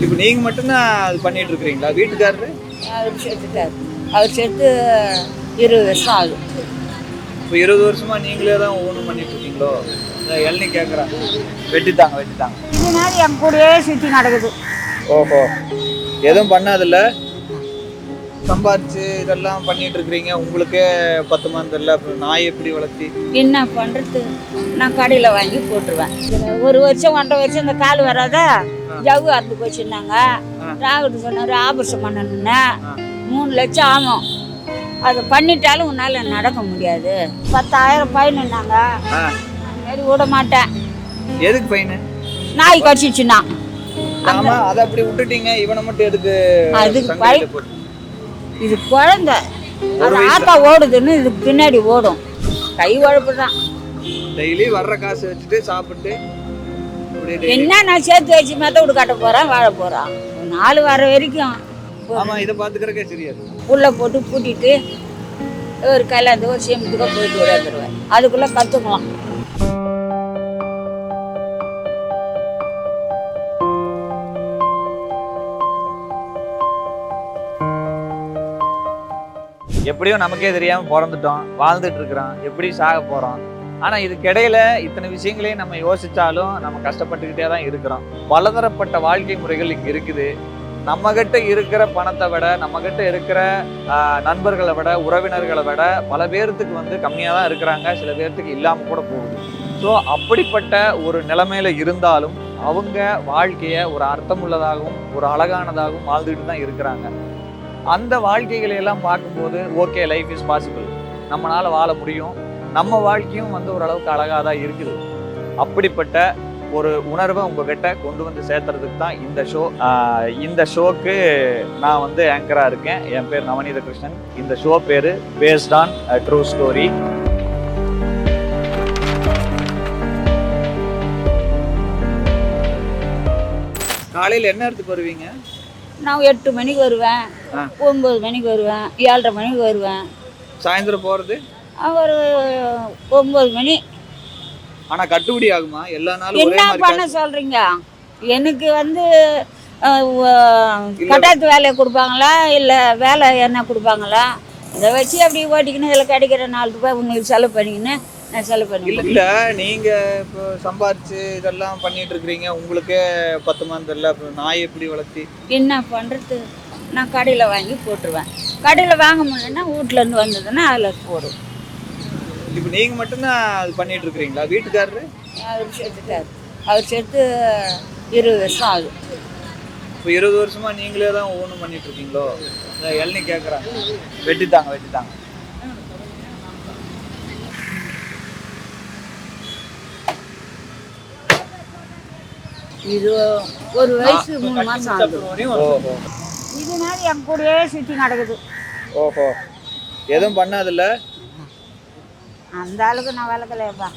இப்போ நீங்கள் மட்டும்தான் அது பண்ணிட்டு இருக்கிறீங்களா? வீட்டுக்காரரு அவர் செத்துட்டார். அவர் செத்து 20 வருஷம் ஆகுது. இப்போ 20 வருஷமா நீங்களே தான் ஒவ்வொன்றும் பண்ணிட்டு இருக்கீங்களோ? இளநீ கேட்குறாங்க, வெட்டித்தாங்க. இது மாதிரி என் கூடயே சுற்றி நடக்குது. ஓஹோ, எதுவும் பண்ணாதில்ல? சம்பாரிச்சு இதெல்லாம் பண்ணிட்டு இருக்கிறீங்க, உங்களுக்கே 10 மந்த் இல்லை, அப்புறம் நாய் எப்படி வளர்த்தி? என்ன பண்ணுறது, நான் கடையில் வாங்கி போட்டுருவேன். 1 வருஷம் 1.5 வருஷம் இந்த கால் வராத ஜவ்வு அறுந்து போச்சுன்னாங்க. டாக்டர் சொன்னார் ஆபரேஷன் பண்ணணுன்னு 3 லட்சம் ஆகும். அதை பண்ணிட்டாலும் உன்னால் நடக்க முடியாது. 10,000 ஃபைனுன்னாங்க. அதுமாரி விட மாட்டேன். எதுக்கு ஃபைனு? நாய் கடிச்சிச்சுன்னா. ஆமா, அதை அப்படி விட்டுட்டீங்க, இவனை மட்டும் எதுக்கு? அதுக்கு இது குழந்தை, அது ஆத்தா ஓடுதுன்னு இதுக்கு பின்னாடி ஓடும். கை உழப்பு தான். டெய்லி வர்ற காசு வச்சுட்டு சாப்பிட்டு என்ன நான் சேர்த்து வச்சு மெத்தோடு கட்ட போறேன், வாழ போறான். 4 வர வரைக்கும் ஆமா, இதை பாத்துக்கிறக்கே தெரியாது. உள்ள போட்டு பூட்டிட்டு ஒரு கல்யாணத்துக்கு ஒரு சேமத்துக்கோ போயிட்டு விளையாடுருவேன். அதுக்குள்ள கத்துக்கலாம். எப்படியும் நமக்கே தெரியாம பிறந்துட்டோம், வாழ்ந்துட்டு இருக்கிறோம், எப்படி சாக போறோம். ஆனா இதுக்கிடையில இத்தனை விஷயங்களையும் நம்ம யோசிச்சாலும் நம்ம கஷ்டப்பட்டுக்கிட்டே தான் இருக்கிறோம். பலதரப்பட்ட வாழ்க்கை முறைகள் இங்க இருக்குது. நம்ம கிட்ட இருக்கிற பணத்தை விட, நம்ம கிட்ட இருக்கிற நண்பர்களை விட, உறவினர்களை விட பல பேர்த்துக்கு வந்து கம்மியாக தான் இருக்கிறாங்க, சில பேர்த்துக்கு இல்லாம கூட போகுது. ஸோ அப்படிப்பட்ட ஒரு நிலைமையில இருந்தாலும் அவங்க வாழ்க்கையை ஒரு அர்த்தமுள்ளதாகவும் ஒரு அழகானதாகவும் வாழ்ந்துட்டு தான் இருக்கிறாங்க. அந்த வாழ்க்கைகளை எல்லாம் பார்க்கும்போது ஓகே, லைஃப் இஸ் பாசிபிள், நம்மளால வாழ முடியும், நம்ம வாழ்க்கையும் வந்து ஓரளவுக்கு அழகாக தான் இருக்குது. அப்படிப்பட்ட ஒரு உணர்வை உங்ககிட்ட கொண்டு வந்து சேர்த்துறதுக்கு தான் இந்த ஷோ. இந்த ஷோக்கு நான் வந்து ஆங்கராக இருக்கேன். என் பேர் நவநீத கிருஷ்ணன். இந்த ஷோ பேர் பேஸ்ட் ஆன் ட்ரூ ஸ்டோரி. காலையில் என்ன இடத்துக்கு வருவீங்க? நான் 8 மணிக்கு வருவேன், 9 மணிக்கு வருவேன், 7:30 மணிக்கு வருவேன். சாயந்தரம் போகிறது ஒரு 9 மணி. ஆனால் கட்டுப்படி ஆகுமா எல்லா நாளும்? என்ன பண்ண சொல்கிறீங்க? எனக்கு வந்து கட்டாயத்து வேலையை கொடுப்பாங்களா இல்லை வேலை என்ன கொடுப்பாங்களா? இதை வச்சு அப்படி ஓட்டிக்கின்னு இதில் கிடைக்கிற 4 ரூபாய் உங்களுக்கு செலவு பண்ணிக்கின்னு நான் செலவு பண்ணி. இல்லை, நீங்கள் இப்போ சம்பாரிச்சு இதெல்லாம் பண்ணிட்டு இருக்கிறீங்க, உங்களுக்கே 10 மந்த் இல்லை, அப்புறம் நாய் எப்படி வளர்த்தி? என்ன பண்ணுறது, நான் கடையில் வாங்கி போட்டுருவேன். கடையில் வாங்க முடியலன்னா வீட்டிலேருந்து வந்ததுன்னா அதில் போடும். இப்போ நீங்கள் மட்டும்தான் அது பண்ணிட்டு இருக்கிறீங்களா? வீட்டுக்காரரு அவர் செத்துட்டார். அவர் செத்து 20 வருஷம் ஆகுது. இப்போ 20 வருஷமா நீங்களே தான் ஒவ்வொன்றும் பண்ணிட்டு இருக்கீங்களோ? இளநீ கேட்குறாங்க, வெட்டித்தாங்க. இது 1 வயசு 3 மாதம் ஆகுது. ஓஹோ, இது மாதிரி என் கூடயே சுற்றி நடக்குது. ஓஹோ, எதுவும் பண்ணாதில்ல? அந்த அளவுக்கு நான் வளர்க்கலையப்பா.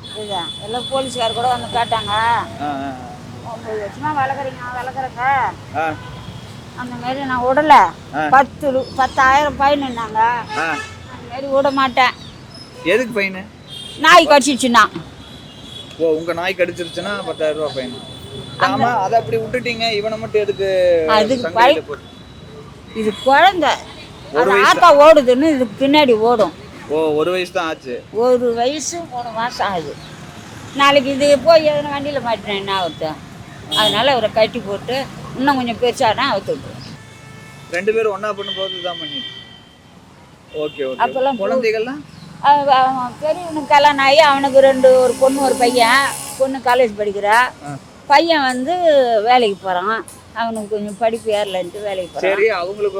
இதுதான் எல்லாம் போலீஸ்கார் கூட வந்து கேட்டாங்க, 9 வருஷமா வளர்க்குறேங்க. அந்த மாதிரி நான் விடல. 10,000 ஃபைனுன்னாங்க. அந்த மாதிரி விட மாட்டேன். எதுக்கு ஃபைனு? நாய் கடிச்சிச்சுன்னா. ஓ, உங்கள் நாய் கடிச்சிருச்சுன்னா 10,000 ரூபா ஃபைனு. ஆமாம், அதை அப்படி விட்டுட்டீங்க, இவனை மட்டும் எதுக்கு? அதுக்கு இது குழந்தை, அது ஆத்தா ஓடுதுன்னு இதுக்கு பின்னாடி ஓடும். ஓ, 1 வயசு தான் ஆச்சு. 1 வயசு 3 மாதம் ஆகுது. நாளைக்கு இது போய் எதனா வண்டியில் மாட்டினேன் என்ன ஆகுது? அதனால அவரை கட்டி போட்டு இன்னும் கொஞ்சம் பெருசானா அவுத்து விட்டுருவேன். 2 பேரும் ஒன்றா பண்ணும்போது தான் பண்ணி. ஓகே. அப்போல்லாம் குழந்தைகள்லாம் பெரியவனுக்கு கல்யாணம் ஆகி அவனுக்கு ஒரு பொண்ணு ஒரு பையன். பொண்ணு காலேஜ் படிக்கிறா, பையன் வந்து வேலைக்கு போகிறான். அவனுக்கு கொஞ்சம் படிப்பு ஏறலன்ட்டு வேலைக்கு போகிறான். சரி, அவங்களுக்கு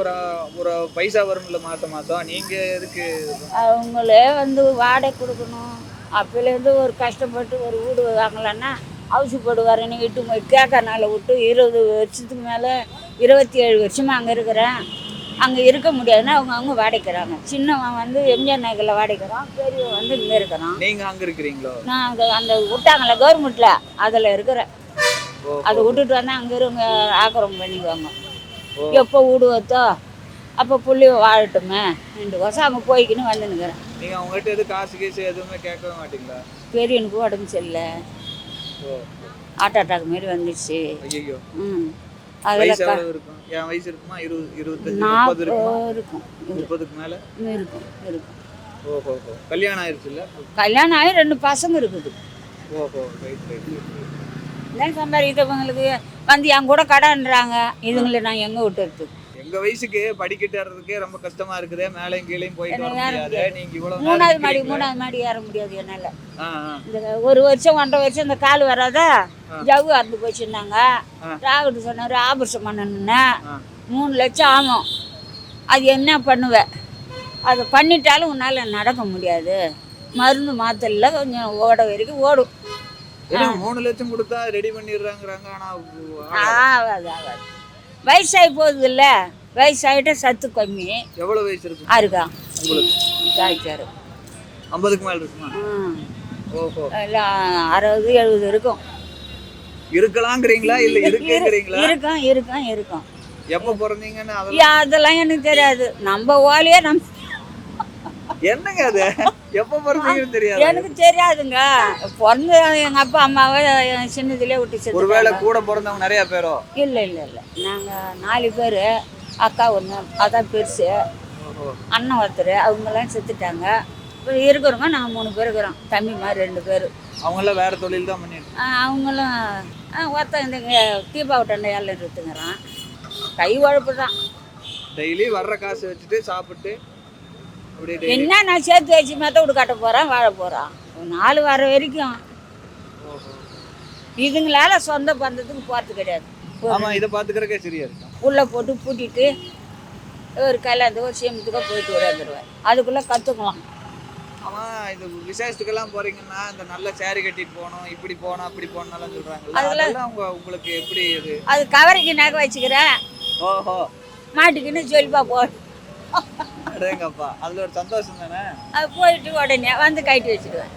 ஒரு பைசா வரும்ல மாதம். நீங்கள் எதுக்கு? அவங்களே வந்து வாடகை கொடுக்கணும். அப்போலேருந்து ஒரு கஷ்டப்பட்டு ஒரு வீடு வாங்கலான்னா அவசியப்படு வரேன்னு இட்டு போய் கேட்கறனால விட்டு 20 வருஷத்துக்கு மேலே 27 வருஷமாக அங்கே இருக்கிறேன். அங்கே இருக்க முடியாதுன்னா அவங்க வாடகைக்கிறாங்க. சின்னவன் வந்து எம்ஜிஆர் நகரில் வாடகைக்கிறான், பெரியவன் வந்து இங்கே இருக்கிறான். நீங்கள் அங்கே இருக்கிறீங்களோ? நான் அந்த விட்டாங்களே கவர்மெண்ட்டில், அதில் இருக்கிறேன். அதை விட்டுட்டு வந்தால் அங்கே இருங்க ஆக்கிரமம் பண்ணிக்குவாங்க. எப்போ வீடு வத்தோ அப்போ புள்ளிய வாழட்டுமே 2 வருஷம் அங்கே போய்க்கின்னு வந்துன்னுக்கிறேன். நீங்கள் அவங்ககிட்ட எதுவும் காசு எதுவுமே கேட்கவே மாட்டீங்களா? பெரியனுக்கு உடம்பு சரியில்லை, ஹார்ட் அட்டாக் மாரி வந்துடுச்சு. ஐயோ, ம் வயசு அதில் எவ்வளவு இருக்கும்? என் வயசு இருக்குமா? 20, 25, 30 40 இருக்குமா? இருக்கும் 30க்கு மேல? இருக்கும் இருக்கும். ஓஹோ, கல்யாணம் ஆயிடுச்சுல்ல? கல்யாணம் ஆகி 2 பசங்க இருக்குது. ஓஹோ, ரைட் ரைட். இதான் சம்பாதிக்கிறவங்களுக்கு வந்து என் கூட கடன்றாங்க. இதுங்களை நான் எங்கே விட்டுறது? எங்க வயசுக்கு படிக்கட்டு ஏறதுக்கே ரொம்ப கஷ்டமா இருக்குதே, மேலையும் கீழையும் போயிட்டு வர ஏற முடியாது. நீங்க இவ்வளவு 3வது மாடி ஏற முடியாது என்னால். ஆ ஆ இந்த 1 வருஷம் 1.5 வருஷம் இந்த கால் வராதா, ஜவ்வு அறுந்து போச்சுருந்தாங்க. ராகுட்டு சொன்னார் ஆபரேஷன் பண்ணணுன்னு. 3 லட்சம் ஆகும். அது என்ன பண்ணுவேன்? அதை பண்ணிட்டாலும் உன்னால் நடக்க முடியாது. மருந்து மாத்திரைல கொஞ்சம் ஓட வரைக்கும் ஓடும். ஏன்னா 3 லட்சம் கொடுத்தா ரெடி பண்ணிடுறாங்கிறாங்க. ஆனா ஆகாது ஆகாது. வயசாகி போகுது இல்லை, வயசாகிட்ட சத்து கம்மி. எவ்வளவு வயசு இருக்கு இருக்கா உங்களுக்கு? காய்ச்சாரு 50க்கு மேல இருக்குமா? ஓஹோ, எல்லாம் 60 70 இருக்கும். இருக்கலாங்கிறீங்களா இல்ல இருக்குங்கிறீங்களா? இருக்கும் இருக்கும் இருக்கும். எப்ப பிறந்தீங்கன்னு அதெல்லாம் அதெல்லாம் எனக்கு தெரியாது. நம்ம ஓலையே நம்ம என்னங்க அது? எப்ப பிறந்தீங்கன்னு தெரியாது? எனக்கு தெரியாதுங்க. பிறந்து எங்கள் அப்பா அம்மாவை சின்னதுலேயே விட்டு செத்து. ஒருவேளை கூட பிறந்தவங்க நிறைய பேரோ? இல்லை இல்லை இல்லை, நாங்கள் 4 பேர். அக்கா ஒன்று, அதான் பெருசு. ஓஹோ, அண்ணன் ஒருத்தர், அவங்கெல்லாம் செத்துட்டாங்க. இப்போ இருக்கிறவங்க நாங்கள் 3 பேர் இருக்கிறோம். தம்பி மாதிரி 2 பேர். அவங்களாம் வேற தொழில் தான் பண்ணிட்டு அவங்களும் ஒருத்தன் இந்த தீபாவட்டை ஏழை எடுத்துங்கிறான். கை உழப்பு தான். டெய்லி வர்ற காசு வச்சுட்டு சாப்பிட்டு அப்படியே daily. என்ன நான் சேர்த்து வச்சு மெத்த விட்டு கட்ட போகிறேன், வாழ போகிறான். 4 வர வரைக்கும் ஓஹோ, இதுங்களால சொந்த பந்தத்துக்கு போகிறது கிடையாது. ஆமா, இதை பாத்துக்கிறக்கே சரியா இருக்கும். உள்ளே போட்டு பூட்டிட்டு ஒரு கல்யாணத்துக்கு ஒரு சேமத்துக்கோ போயிட்டு வந்துடுவேன். அதுக்குள்ளே கற்றுக்கலாம். ஆமா, இது விசேஷத்துக்கெல்லாம் போறீங்கன்னா இந்த நல்ல சேரி கட்டிட்டு போகணும், இப்படி போகணும் அப்படி போகணும்லாம் சொல்றாங்கல்ல, அதெல்லாம் உங்களுக்கு எப்படி இது? அது கவரைக்கு நகை வச்சுக்கிறேன். ஓஹோ, மாட்டுக்குன்னு சொல்லிப்பா போ. அடேங்கப்பா, அதுல ஒரு சந்தோஷம் தானே. அது போயிட்டு உடனே வந்து கட்டி வச்சுடுவேன்.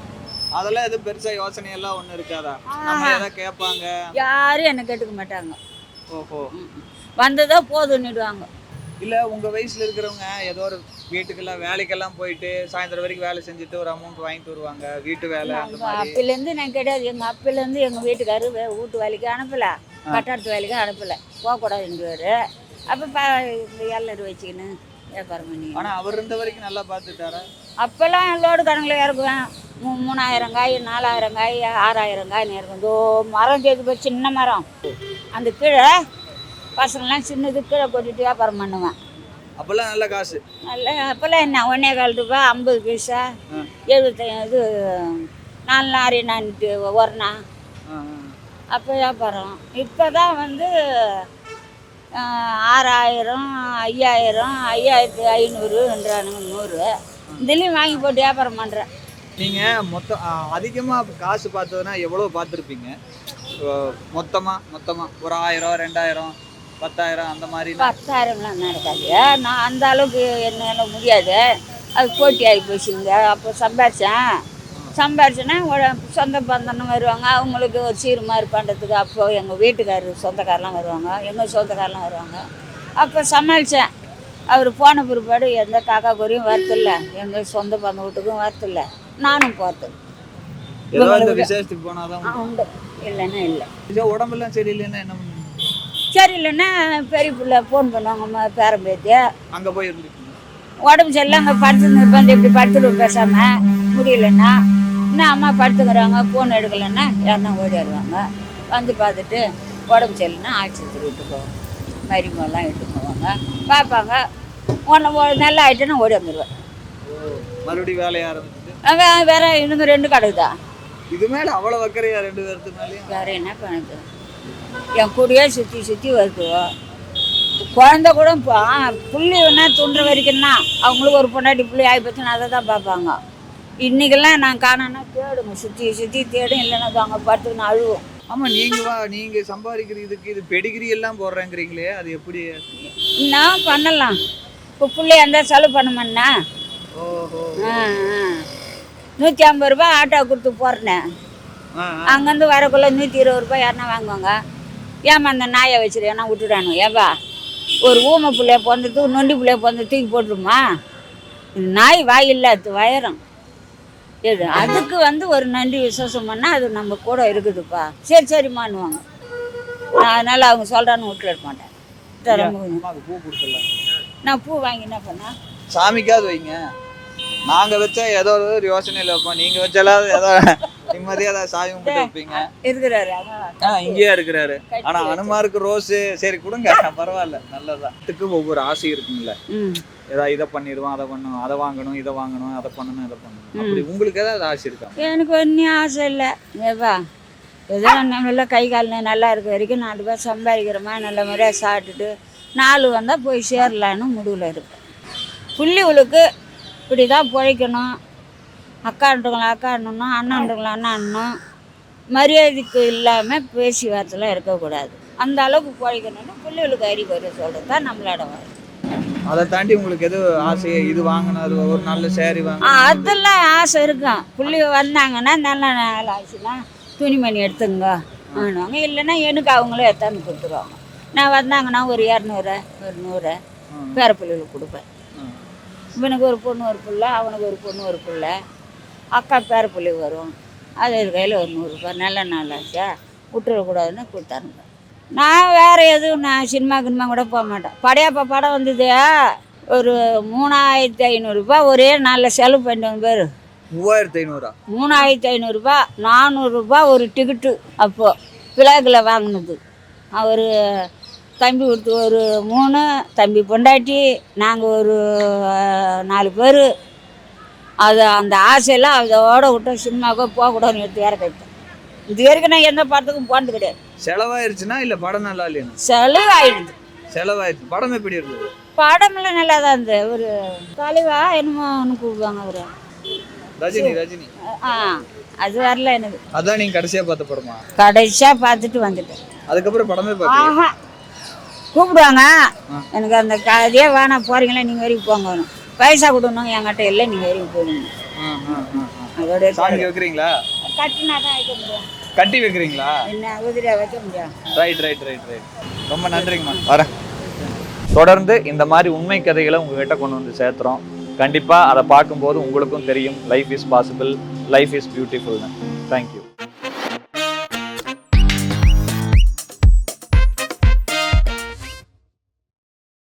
அதெல்லாம் எதுவும் பெருசா யோசனையெல்லாம் ஒன்றும் இருக்காதா? நம்ம ஏதாவது கேட்பாங்க? யாரும் என்னை கேட்டுக்க மாட்டாங்க. ஓஹோ, வந்ததோ போதுன்னுடுவாங்க. இல்லை உங்கள் வயசில் இருக்கிறவங்க ஏதோ ஒரு வீட்டுக்கெல்லாம் வேலைக்கெல்லாம் போயிட்டு சாயந்தரம் வரைக்கும் வேலை செஞ்சுட்டு ஒரு அமௌண்ட் வாங்கிட்டு வருவாங்க, வீட்டு வேலை அந்த மாதிரி. அப்பிலேருந்து நான் கிடையாது. எங்கள் அப்பிலேருந்து எங்கள் வீட்டுக்காரு வீட்டு வேலைக்கு அனுப்பலை, கட்டாரத்து வேலைக்கு அனுப்பலை, போகக்கூடாதுன்றாரு. அப்போ இந்த ஏழரை வச்சுக்கின்னு வியாபாரம் பண்ணி. ஆனால் அவர் இருந்த வரைக்கும் நல்லா பார்த்துட்டாரா? அப்போல்லாம் லோடு கணக்கில் இறக்குவேன். 3000 காய், 4000 காய், 6000 காய் இருக்கும். இதோ மரம் செய்து போய் சின்ன மரம், அந்த கீழே பசங்கள்லாம் சின்னது கீழே கொட்டிட்டு வியாபாரம் பண்ணுவேன். அப்போல்லாம் நல்ல காசு. நல்ல அப்போல்லாம் என்ன 1.25 ரூபாய் 50 பைசா, 75 4 லாரி நான்ட்டு ஒரணா அப்போ வியாபாரம். இப்போ தான் வந்து 6000, 5000, 5500ன்றானுங்க 100. இதுலேயும் வாங்கி போட்டு வியாபாரம் பண்ணுறேன். நீங்கள் மொத்தம் அதிகமாக காசு பார்த்ததுன்னா எவ்வளோ பார்த்துருப்பீங்க? மொத்தமாக ஒரு 1000, 2000, 10,000 அந்த மாதிரி? 10,000லாம் நடக்காது. நான் அந்த அளவுக்கு என்னால் முடியாது. அது போட்டி ஆகி போச்சுங்க. அப்போ சம்பாரிச்சேன்னா சொந்த பந்தம்னு வருவாங்க. அவங்களுக்கு ஒரு சீர்மாறு பண்ணுறதுக்கு அப்போ எங்கள் வீட்டுக்காரர் சொந்தக்காரெலாம் வருவாங்க, எங்கள் சொந்தக்காரெலாம் வருவாங்க. அப்போ சமாளித்தேன். அவர் போன பிற்பாடு எந்த காக்கா குறையும் வரதில்ல, எங்கள் சொந்த பந்த வீட்டுக்கும் வரதில்ல, நானும் போகிறது. விசேஷத்துக்கு போனாதான் உண்டு, இல்லைன்னா இல்லை. உடம்பெல்லாம் சரியில்லைன்னா என்ன பண்ணுங்க? சரியில்லைன்னா பெரிய பிள்ளை ஃபோன் பண்ணுவாங்க, பேரம் பேத்தி. அங்கே போய் இருந்துருக்கீங்க? உடம்பு சரியில்லை, அங்கே படுத்துன்னு இப்படி படுத்துட்டு பேசாமல் முடியலன்னா, இன்னும் அம்மா படுத்துக்கிறாங்க, ஃபோன் எடுக்கலைன்னா யாருன்னா ஓடிடுவாங்க. வந்து பார்த்துட்டு உடம்பு சரியில்லைன்னா ஆஸ்பத்திரி விட்டு போவாங்க, மருமகள்லாம் இட்டு போவாங்க, பார்ப்பாங்க. நல்லா ஆகிட்டேன்னா ஓடி வந்துடுவேன். மறுபடியும் வேலையை ஆரம்பிச்சுட்டு வேற இன்னும் 2 கிடக்குதா? இது மேலே அவ்வளோ வைக்கிறையா 2 பேருக்கு மேலேயும்? வேற என்ன பண்ணுது? என் கூடயே சுற்றி சுற்றி வருது. குழந்த கூட புள்ளி வேணா துண்டுற வரைக்கும்னா அவங்களுக்கு ஒரு பொண்டாட்டி புள்ளி ஆகி போச்சுன்னா அதை தான் பார்ப்பாங்க. இன்றைக்கெல்லாம் நான் காணோன்னா தேடுங்க, சுற்றி சுற்றி தேடும், இல்லைன்னா அங்கே படுத்துக்குன்னு அழுவோம். ஆமாம், நீங்கள் சம்பாதிக்கிற இதுக்கு இது பெடிகிரி எல்லாம் போடுறேங்கிறீங்களே, அது எப்படி? நான் பண்ணலாம். இப்போ பிள்ளையா இருந்தால் செலவு பண்ணமாண்ணா. ஓஹோ, 150 ரூபாய் ஆட்டோ கொடுத்து போகிறேன். அங்கேருந்து வரக்குள்ள 120 ரூபாய் யாருன்னா வாங்குவாங்க. ஏமா அந்த நாயை வச்சுரு ஏன்னா விட்டுடானுங்க. ஏப்பா ஒரு ஊமை பிள்ளைய பிறந்தது, நொண்டி பிள்ளைய பிறந்து தூக்கி போட்டுருமா? நாய் வாய் இல்லாது வயரம். எது அதுக்கு வந்து ஒரு நன்றி விசேஷம் பண்ணால் அது நம்ம கூட இருக்குதுப்பா, சரி சரிம்மான்னுவாங்க. நான் அதனால் அவங்க சொல்கிறான்னு விட்டுட மாட்டேன். அம்மாவுக்கு பூ கொடுத்துடலாம். நான் பூ வாங்கி என்ன பண்ணேன், சாமிக்காவது வைங்க. நாங்க வச்சா ஏதோ ஒரு யோசனையில் வைப்போம், நீங்க வச்சாலாவது ஏதோ நிம்மதியா ஏதாவது சாமி கும்பிட்டு வைப்பீங்க. இருக்கிறாரு இங்கேயே இருக்கிறாரு. ஆனா அனுமாருக்கு ரோஸு சரி கொடுங்க, பரவாயில்ல, நல்லதுதான். இதுக்கு ஒவ்வொரு ஆசை இருக்குங்களே, ஏதாவது இதை பண்ணிடுவோம், அதை பண்ணணும், அதை வாங்கணும், இதை வாங்கணும், அதை பண்ணணும், இதை பண்ணணும். அப்படி உங்களுக்கு ஏதாவது ஆசை இருக்கா? எனக்கு ஒன்றும் ஆசை இல்லை ஏப்பா. ஏதோ நல்லா கை கால் நல்லா இருக்க வரைக்கும் 4 பேர் சம்பாதிக்கிறோமா, நல்ல முறையாக சாப்பிட்டுட்டு 4 வந்தால் போய் சேரலான்னு முடிவில் இருப்பேன். புள்ளிகளுக்கு இப்படி தான் பிழைக்கணும், அக்கான்றவங்கள அக்காண்டணும், அண்ணான்றவங்கள அண்ணாண்டணும், மரியாதைக்கு இல்லாமல் பேசி வார்த்தைலாம் இருக்கக்கூடாது. அந்த அளவுக்கு பிழைக்கணும்னு பிள்ளைகளுக்கு அறிவுரை சொல்கிறது தான் நம்மளோட வாழ்க்கை. அதை தாண்டி உங்களுக்கு எது ஆசை, இது வாங்கணும், அது ஒரு நல்ல சேரீ வாங்க, அதெல்லாம் ஆசை இருக்கும். பிள்ளைங்க வந்தாங்கன்னா நல்ல நாள் ஆச்சுன்னா துணிமணி எடுத்துங்க ஆனுவாங்க, இல்லைன்னா எனக்கு அவங்களே எடுத்தாந்து கொடுத்துருவாங்க. நான் வந்தாங்கன்னா ஒரு 200 ஒரு 100 பேர பிள்ளைகளுக்கு கொடுப்பேன். இவனுக்கு ஒரு பொண்ணு ஒரு பிள்ளை, அவனுக்கு ஒரு பொண்ணு ஒரு பிள்ளை, அக்கா பேர பிள்ளை வரும், அது கையில் ஒரு 100 ரூபாய். நல்ல நாள் ஆச்சா விட்டுறக்கூடாதுன்னு கொடுத்தாருங்க. நான் வேறு எதுவும் நான் சினிமா கினிமா கூட போக மாட்டேன். படையாப்பா படம் வந்தது, ஒரு 3500 ரூபாய் ஒரே நாளில் செலவு பண்ணிட்டு வந்து பேர். 3500? 3500 ரூபாய், 400 ரூபாய் ஒரு டிக்கெட்டு. அப்போது பிளாக்கில் வாங்கினது. அவர் தம்பி கொடுத்து ஒரு 3, தம்பி பொண்டாட்டி, நாங்கள் ஒரு 4 பேர். அது அந்த ஆசையெல்லாம் அதோட விட்டு சினிமாவுக்கு போகக்கூடாதுன்னு எடுத்து வேற கைட்டேன். இது வரைக்கும் நான் எந்த படத்துக்கும் போனது கிடையாது. செலவாயிருச்சுன்னா இல்லை படம் நல்லா இல்லையா? செலவாயிடுது. செலவாயிடுச்சு. படம் எப்படி இருந்தது? படமெல்லாம் நல்லா தான் இருந்தது. ஒரு தலைவா என்னமோ ஒன்று கூப்பிடுவாங்க அவர், ரஜினி. ரஜினி அது வரல எனக்கு. அதான் நீங்கள் கடைசியாக பார்த்த படமா? கடைசியாக பார்த்துட்டு வந்துட்டேன். அதுக்கப்புறம் படமே பார்த்து கூப்பிடுவாங்க, எனக்கு அந்த கதையே வேணாம், போகிறீங்களா நீங்கள் வரைக்கும் போங்க, பைசா கொடுக்கணும் என்கிட்ட இல்லை, நீங்கள் வரைக்கும் போடுங்க. அதோட சாமி வைக்கிறீங்களா? கட்டினா தான் வைக்க முடியும். கட்டி வைக்கிறீங்களா? என்ன உதிரியாக வைக்க முடியும். ரைட். ரொம்ப நன்றிங்கம்மா, வரேன். தொடர்ந்து இந்த மாதிரி உண்மை கதைகளை உங்ககிட்ட கொண்டு வந்து சேர்த்துறோம். கண்டிப்பாக அதை பார்க்கும்போது உங்களுக்கும் தெரியும் life is possible, life is பியூட்டிஃபுல்னு. தேங்க்யூ.